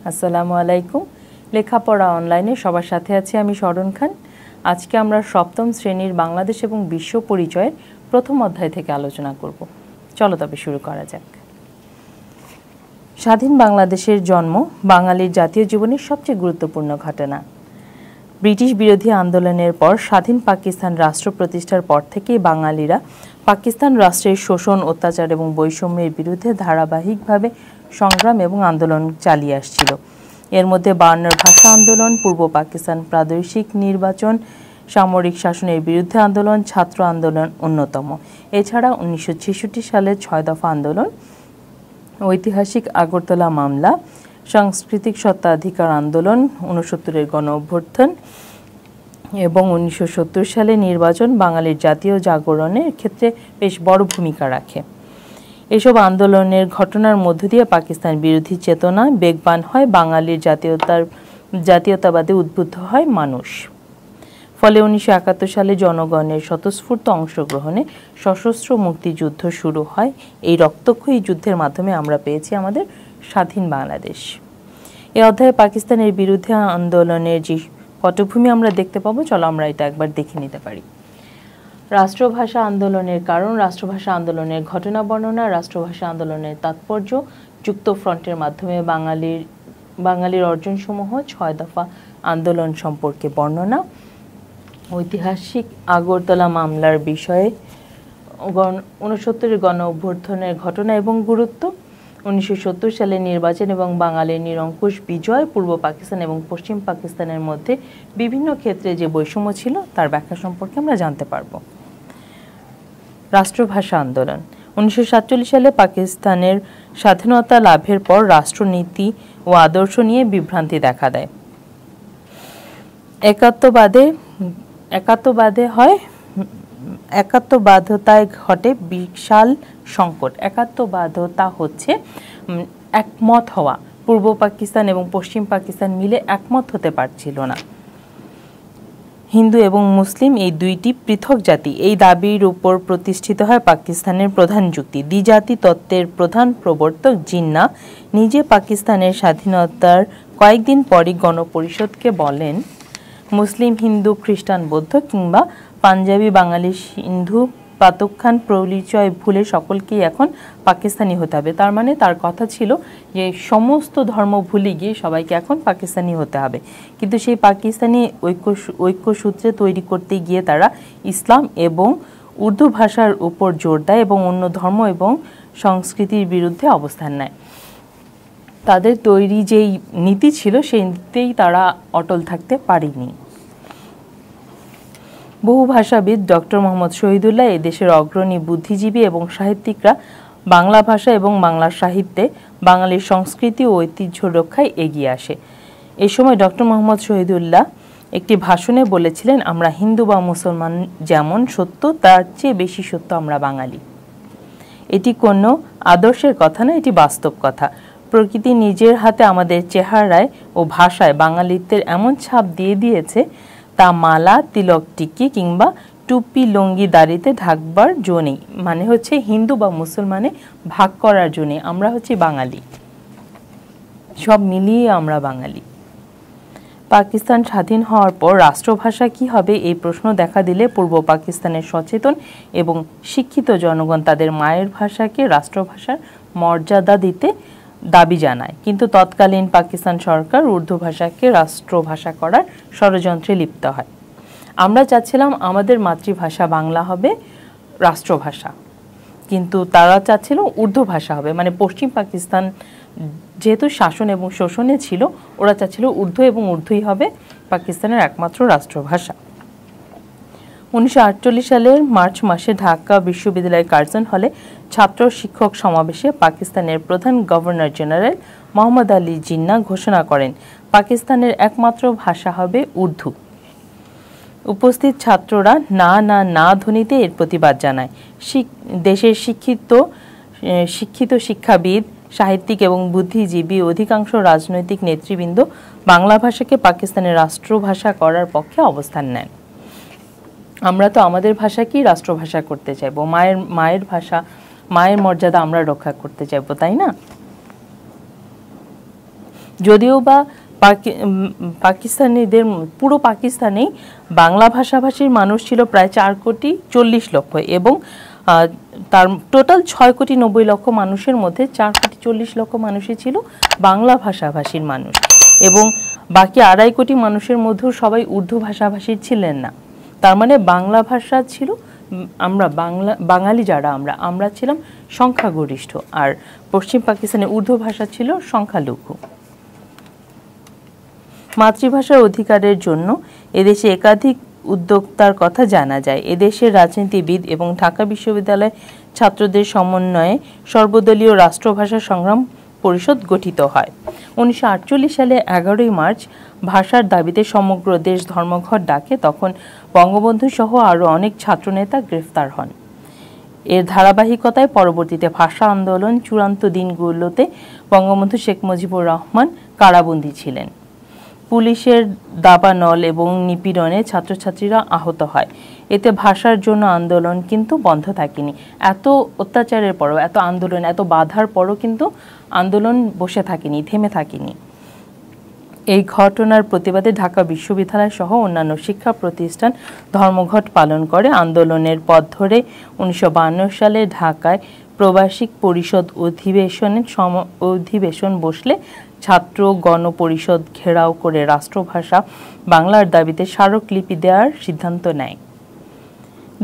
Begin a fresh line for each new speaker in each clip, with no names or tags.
আসসালামু আলাইকুম। লেখাপড়া অনলাইনে সবার সাথে আছি আমি ষড়যন খান। আজকে আমরা সপ্তম শ্রেণীর বাংলাদেশ এবং বিশ্ব পরিচয়ের প্রথম অধ্যায় থেকে আলোচনা করব। চলো তবে শুরু করা যাক। স্বাধীন বাংলাদেশের জন্ম বাঙালির জাতীয় জীবনের সবচেয়ে গুরুত্বপূর্ণ ঘটনা। ব্রিটিশ বিরোধী আন্দোলনের পর স্বাধীন পাকিস্তান রাষ্ট্র প্রতিষ্ঠার পর থেকেই বাঙালিরা পাকিস্তান রাষ্ট্রের শোষণ, অত্যাচার এবং বৈষম্যের বিরুদ্ধে ধারাবাহিকভাবে সংগ্রাম এবং আন্দোলন চালিয়ে আসছিল। এর মধ্যে 52 ভাষা আন্দোলন, পূর্ব পাকিস্তান প্রাদেশিক নির্বাচন, সামরিক শাসনের বিরুদ্ধে আন্দোলন, ছাত্র আন্দোলন অন্যতম। এছাড়া 1966 সালের 6 দফা আন্দোলন, ঐতিহাসিক আগরতলা মামলা, সাংস্কৃতিক স্বত্বাধিকার আন্দোলন, 69-এর গণ অভ্যুত্থান এবং 1970 সালে নির্বাচন বাঙালির জাতীয় জাগরণের ক্ষেত্রে বেশ বড় ভূমিকা রাখে। এসব আন্দোলনের ঘটনার মধ্য দিয়ে পাকিস্তান বিরোধী চেতনা বেগবান হয়, বাঙালির জাতীয়তাবাদে উদ্বুদ্ধ হয় মানুষ। ফলে 1971 সালে জনগণের স্বতঃস্ফূর্ত অংশগ্রহণে সশস্ত্র মুক্তিযুদ্ধ শুরু হয়। এই রক্তক্ষয়ী যুদ্ধের মাধ্যমে আমরা পেয়েছি আমাদের স্বাধীন বাংলাদেশ। এই অধ্যায়ে পাকিস্তানের বিরুদ্ধে আন্দোলনের যে পটভূমি আমরা দেখতে পাবো, চলো আমরা এটা একবার দেখে নিতে পারি। রাষ্ট্রভাষা আন্দোলনের কারণ, রাষ্ট্রভাষা আন্দোলনের ঘটনা বর্ণনা, রাষ্ট্রভাষা আন্দোলনের তাৎপর্য, যুক্ত ফ্রন্টের মাধ্যমে বাঙালির অর্জনসমূহ, 6 দফা আন্দোলন সম্পর্কে বর্ণনা, ঐতিহাসিক আগরতলা মামলার বিষয়ে, 69-এর গণ অভ্যুত্থানের ঘটনা এবং গুরুত্ব, 1970 সালের নির্বাচন এবং বাঙালির নিরঙ্কুশ বিজয়, পূর্ব পাকিস্তান এবং পশ্চিম পাকিস্তানের মধ্যে বিভিন্ন ক্ষেত্রে যে বৈষম্য ছিল তার ব্যাখ্যা সম্পর্কে আমরা জানতে পারব। রাষ্ট্রভাষা আন্দোলন 1947 সালে পাকিস্তানের স্বাধীনতা লাভের পর রাষ্ট্রনীতি ও আদর্শ নিয়ে বিভ্রান্তি দেখা দেয়। একাত্মবাদতায় ঘটে বিশাল সংকট। একাত্মবাদতা হচ্ছে একমত হওয়া। পূর্ব পাকিস্তান এবং পশ্চিম পাকিস্তান মিলে একমত হতে পারছিল না। হিন্দু এবং মুসলিম এই দুইটি পৃথক জাতি, এই দাবির উপর প্রতিষ্ঠিত হয় পাকিস্তানের প্রধান যুক্তি। দ্বিজাতি তত্ত্বের প্রধান প্রবর্তক জিন্নাহ নিজে পাকিস্তানের স্বাধীনতার কয়েকদিন পরই গণপরিষদকে বলেন, মুসলিম, হিন্দু, খ্রিস্টান, বৌদ্ধ কিংবা পাঞ্জাবি, বাঙালি, সিন্ধু, পাতক্ষান পরিচয় ভুলে সকলকেই এখন পাকিস্তানি হতে হবে। তার মানে তার কথা ছিল যে সমস্ত ধর্ম ভুলে গিয়ে সবাইকে এখন পাকিস্তানি হতে হবে। কিন্তু সেই পাকিস্তানি ঐক্যসূত্রে তৈরি করতে গিয়ে তারা ইসলাম এবং উর্দু ভাষার উপর জোর দেয় এবং অন্য ধর্ম এবং সংস্কৃতির বিরুদ্ধে অবস্থান নেয়। তাদের তৈরি যেই নীতি ছিল সেই নীতিতেই তারা অটল থাকতে পারেনি। বহু ভাষাবিদ ডক্টর মোহাম্মদ শহীদুল্লাহ, এদেশের অগ্রণী বুদ্ধিজীবী এবং সাহিত্যিকরা বাংলা ভাষা এবং বাংলা সাহিত্যে বাঙালির সংস্কৃতি ও ঐতিহ্য রক্ষায় এগিয়ে আসে। এ সময় ডক্টর মোহাম্মদ শহীদুল্লাহ একটি ভাষণে বলেছিলেন, আমরা হিন্দু বা মুসলমান যেমন সত্য তার চেয়ে বেশি সত্য আমরা বাঙালি। এটি কোনো আদর্শের কথা না, এটি বাস্তব কথা। প্রকৃতি নিজের হাতে আমাদের চেহারায় ও ভাষায় বাঙালিত্বের এমন ছাপ দিয়ে দিয়েছে, তা মালা, তিলক, টিকি কিংবা টুপি, লুঙ্গি, দাড়িতে ঢাকবার জো নেই। মানে হচ্ছে হিন্দু বা মুসলমানে ভাগ করার জন্য আমরা হচ্ছে বাঙালি, সব মিলিয়ে আমরা বাঙালি। পাকিস্তান স্বাধীন হওয়ার পর রাষ্ট্রভাষা কি হবে এই প্রশ্ন দেখা দিলে পূর্ব পাকিস্তানের সচেতন এবং শিক্ষিত জনগণ তাদের মায়ের ভাষাকে রাষ্ট্রভাষার মর্যাদা দিতে দাবি জানায়। কিন্তু তৎকালীন পাকিস্তান সরকার উর্দু ভাষাকে রাষ্ট্রভাষা করার ষড়যন্ত্রে লিপ্ত হয়। আমরা চাচ্ছিলাম আমাদের মাতৃভাষা বাংলা হবে রাষ্ট্রভাষা, কিন্তু তারা চাচ্ছিল উর্দু ভাষা হবে। মানে পশ্চিম পাকিস্তান যেহেতু শাসন এবং শোষণে ছিল, ওরা চাচ্ছিল উর্দু এবং উর্দুই হবে পাকিস্তানের একমাত্র রাষ্ট্রভাষা। 1948 সালের মার্চ মাসে ঢাকা বিশ্ববিদ্যালয়ের কার্জন হলে ছাত্র শিক্ষক সমাবেশে পাকিস্তানের প্রধান গভর্নর জেনারেল মোহাম্মদ আলী জিন্নাহ ঘোষণা করেন, পাকিস্তানের একমাত্র ভাষা হবে উর্দু। উপস্থিত ছাত্ররা না না না ধ্বনিতে এর প্রতিবাদ জানায়। দেশের শিক্ষিত শিক্ষাবিদ, সাহিত্যিক এবং বুদ্ধিজীবী, অধিকাংশ রাজনৈতিক নেতৃবৃন্দ বাংলা ভাষাকে পাকিস্তানের রাষ্ট্রভাষা করার পক্ষে অবস্থান নেন। আমরা তো আমাদের ভাষাকেই রাষ্ট্রভাষা করতে চাইবো, মায়ের ভাষা, মায়ের মর্যাদা আমরা রক্ষা করতে চাইবো, তাই না? যদিও বা পাকিস্তানিদের পুরো পাকিস্তানেই বাংলা ভাষাভাষীর মানুষ ছিল প্রায় 4,40,00,000 এবং তার টোটাল 6,90,00,000 মানুষের মধ্যে 4,40,00,000 মানুষই ছিল বাংলা ভাষাভাষীর মানুষ এবং বাকি 2.5 কোটি মানুষের মধ্যেও সবাই উর্দু ভাষাভাষী ছিলেন না। তার মানে বাংলা ভাষা ছিল, আমরা বাঙালি যারা আমরা ছিলাম সংখ্যাগরিষ্ঠ, আর পশ্চিম পাকিস্তানে উর্দু ভাষা ছিল সংখ্যালঘু। মাতৃভাষার অধিকারের জন্য এদেশে একাধিক উদ্যোক্তার কথা জানা যায়। এদেশের রাজনীতিবিদ এবং ঢাকা বিশ্ববিদ্যালয় ছাত্রদের সমন্বয়ে সর্বদলীয় রাষ্ট্রভাষা সংগ্রাম পরিষদ গঠিত হয়। 1948 সালে 11ই মার্চ ভাষার দাবিতে সমগ্র দেশ ধর্মঘট ডাকে। তখন বঙ্গবন্ধু সহ আরও অনেক ছাত্রনেতা গ্রেফতার হন। এর ধারাবাহিকতায় পরবর্তীতে ভাষা আন্দোলন চূড়ান্ত দিনগুলোতে বঙ্গবন্ধু শেখ মুজিবুর রহমান কারাবন্দী ছিলেন। পুলিশের দাবানল এবং নিপীড়নে ছাত্রছাত্রীরা আহত হয়। এতে ভাষার জন্য আন্দোলন কিন্তু বন্ধ থাকেনি। এত অত্যাচারের পরও, এত আন্দোলন, এত বাধার পরও কিন্তু আন্দোলন বসে থাকেনি, থেমে থাকেনি। এই ঘটনার প্রতিবাদে ঢাকা বিশ্ববিদ্যালয় সহ অন্যান্য শিক্ষা প্রতিষ্ঠান ধর্মঘট পালন করে। আন্দোলনের পথ ধরে 1952 সালে ঢাকায় প্রবাসী পরিষদ অধিবেশন বসলে ছাত্র গণপরিষদ ঘেরাও করে রাষ্ট্রভাষা বাংলার দাবিতে স্মারকলিপি দেওয়ার সিদ্ধান্ত নেয়।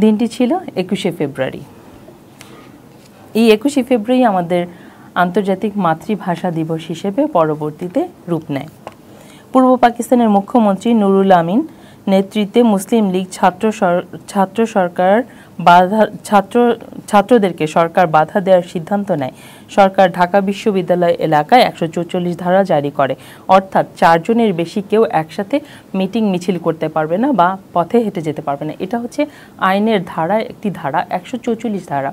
দিনটি ছিল 21শে ফেব্রুয়ারি। এই 21শে ফেব্রুয়ারি আমাদের আন্তর্জাতিক মাতৃভাষা দিবস হিসেবে পরবর্তীতে রূপ নেয়। পূর্ব পাকিস্তানের মুখ্যমন্ত্রী নুরুল আমিন নেতৃত্বে মুসলিম লীগ ছাত্রদেরকে সরকার বাধা দেওয়ার সিদ্ধান্ত নেয়। সরকার ঢাকা বিশ্ববিদ্যালয় এলাকায় 144 ধারা জারি করে, অর্থাৎ 4 জনের বেশি কেউ একসাথে মিটিং মিছিল করতে পারবে না বা পথে হেঁটে যেতে পারবে না। এটা হচ্ছে আইনের ধারা, একটি ধারা 144 ধারা।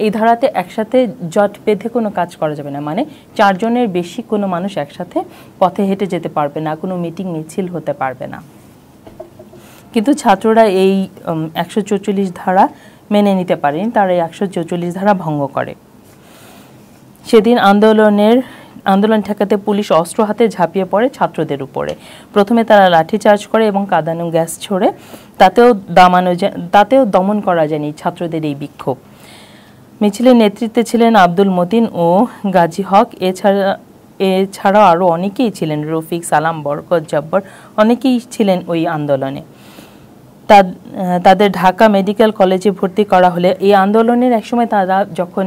এই ধারাতে একসাথে জট বেঁধে কোনো কাজ করা যাবে না, মানে 4 জনের বেশি কোনো মানুষ একসাথে পথে হেঁটে যেতে পারবে না, কোনো মিটিং মিছিল হতে পারবে না। কিন্তু ছাত্ররা এই 144 ধারা মেনে নিতে পারেনি, তারা এই 144 ধারা ভঙ্গ করে। সেদিন আন্দোলন ঠেকাতে পুলিশ অস্ত্র হাতে ঝাঁপিয়ে পড়ে ছাত্রদের উপরে। প্রথমে তারা লাঠিচার্জ করে এবং কাঁদানো গ্যাস ছোড়ে, তাতেও দমন করা যায়নি ছাত্রদের এই বিক্ষোভ। মিছিলের নেতৃত্বে ছিলেন আব্দুল মতিন ও গাজী হক, এছাড়াও আরও অনেকেই ছিলেন, রফিক, সালাম, বরকত, জব্বর, অনেকেই ছিলেন ওই আন্দোলনে। তাদের ঢাকা মেডিকেল কলেজে ভর্তি করা হলে এই আন্দোলনের একসময় তারা যখন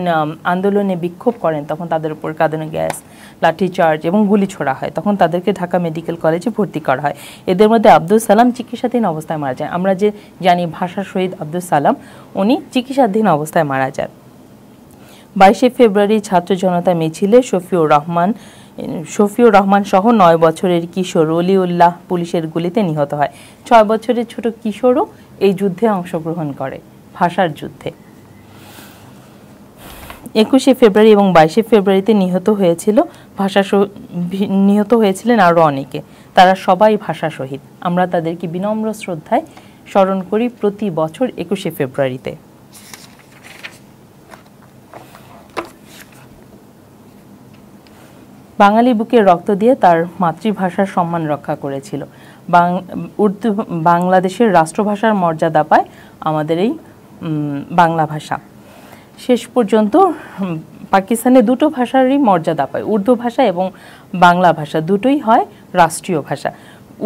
আন্দোলনে বিক্ষোভ করেন তখন তাদের উপর কাঁদানো গ্যাস, লাঠিচার্জ এবং গুলি ছোড়া হয়। তখন তাদেরকে ঢাকা মেডিকেল কলেজে ভর্তি করা হয়। এদের মধ্যে আব্দুল সালাম চিকিৎসাধীন অবস্থায় মারা যায়। আমরা যে জানি ভাষা শহীদ আব্দুল সালাম, উনি চিকিৎসাধীন অবস্থায় মারা যান। 22শে ফেব্রুয়ারি ছাত্র জনতা মিছিলে শফিউর রহমান সহ 9 বছরের কিশোর অলিউল্লাহ পুলিশের গুলিতে নিহত হয়। 6 বছরের ছোট কিশোরও এই যুদ্ধে অংশগ্রহণ করে, ভাষার যুদ্ধে। 21শে ফেব্রুয়ারি এবং 22শে ফেব্রুয়ারিতে নিহত হয়েছিলেন আরও অনেকে। তারা সবাই ভাষা শহীদ। আমরা তাদেরকে বিনম্র শ্রদ্ধায় স্মরণ করি প্রতি বছর 21শে ফেব্রুয়ারিতে। বাঙালি বুকে রক্ত দিয়ে তার মাতৃভাষার সম্মান রক্ষা করেছিল। বাংলাদেশের রাষ্ট্রভাষার মর্যাদা পায় আমাদের এই বাংলা ভাষা। শেষ পর্যন্ত পাকিস্তানে দুটো ভাষারই মর্যাদা পায়, উর্দু ভাষা এবং বাংলা ভাষা দুটোই হয় রাষ্ট্রীয় ভাষা।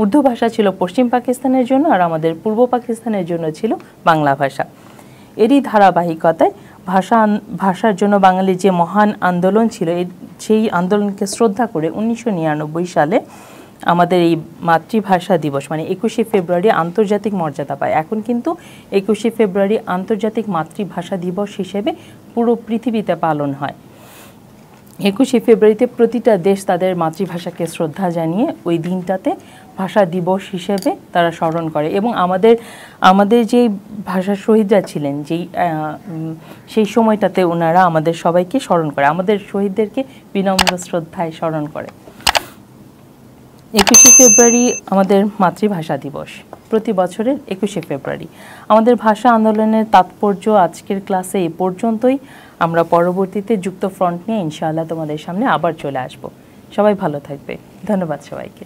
উর্দু ভাষা ছিল পশ্চিম পাকিস্তানের জন্য, আর আমাদের পূর্ব পাকিস্তানের জন্য ছিল বাংলা ভাষা। এরই ধারাবাহিকতায় ভাষার জন্য বাঙালির যে মহান আন্দোলন ছিল, সেই আন্দোলনকে শ্রদ্ধা করে 1999 সালে আমাদের এই মাতৃভাষা দিবস মানে 21শে ফেব্রুয়ারি আন্তর্জাতিক মর্যাদা পায়। এখন কিন্তু 21শে ফেব্রুয়ারি আন্তর্জাতিক মাতৃভাষা দিবস হিসেবে পুরো পৃথিবীতে পালন হয়। 21শে ফেব্রুয়ারিতে প্রতিটা দেশ তাদের মাতৃভাষাকে শ্রদ্ধা জানিয়ে ওই দিনটাতে ভাষা দিবস হিসেবে তারা স্মরণ করে। এবং আমাদের যেই ভাষা শহীদরা ছিলেন, সেই সময়টাতে ওনারা আমাদের সবাইকে স্মরণ করে, আমাদের শহীদদেরকে বিনম্র শ্রদ্ধায় স্মরণ করে। 21শে ফেব্রুয়ারি আমাদের মাতৃভাষা দিবস, প্রতি বছরের 21শে ফেব্রুয়ারি। আমাদের ভাষা আন্দোলনের তাৎপর্য আজকের ক্লাসে এই পর্যন্তই। আমরা পরবর্তীতে যুক্ত ফ্রন্ট নিয়ে ইনশাআল্লাহ তোমাদের সামনে আবার চলে আসব। সবাই ভালো থাকবে। ধন্যবাদ সবাইকে।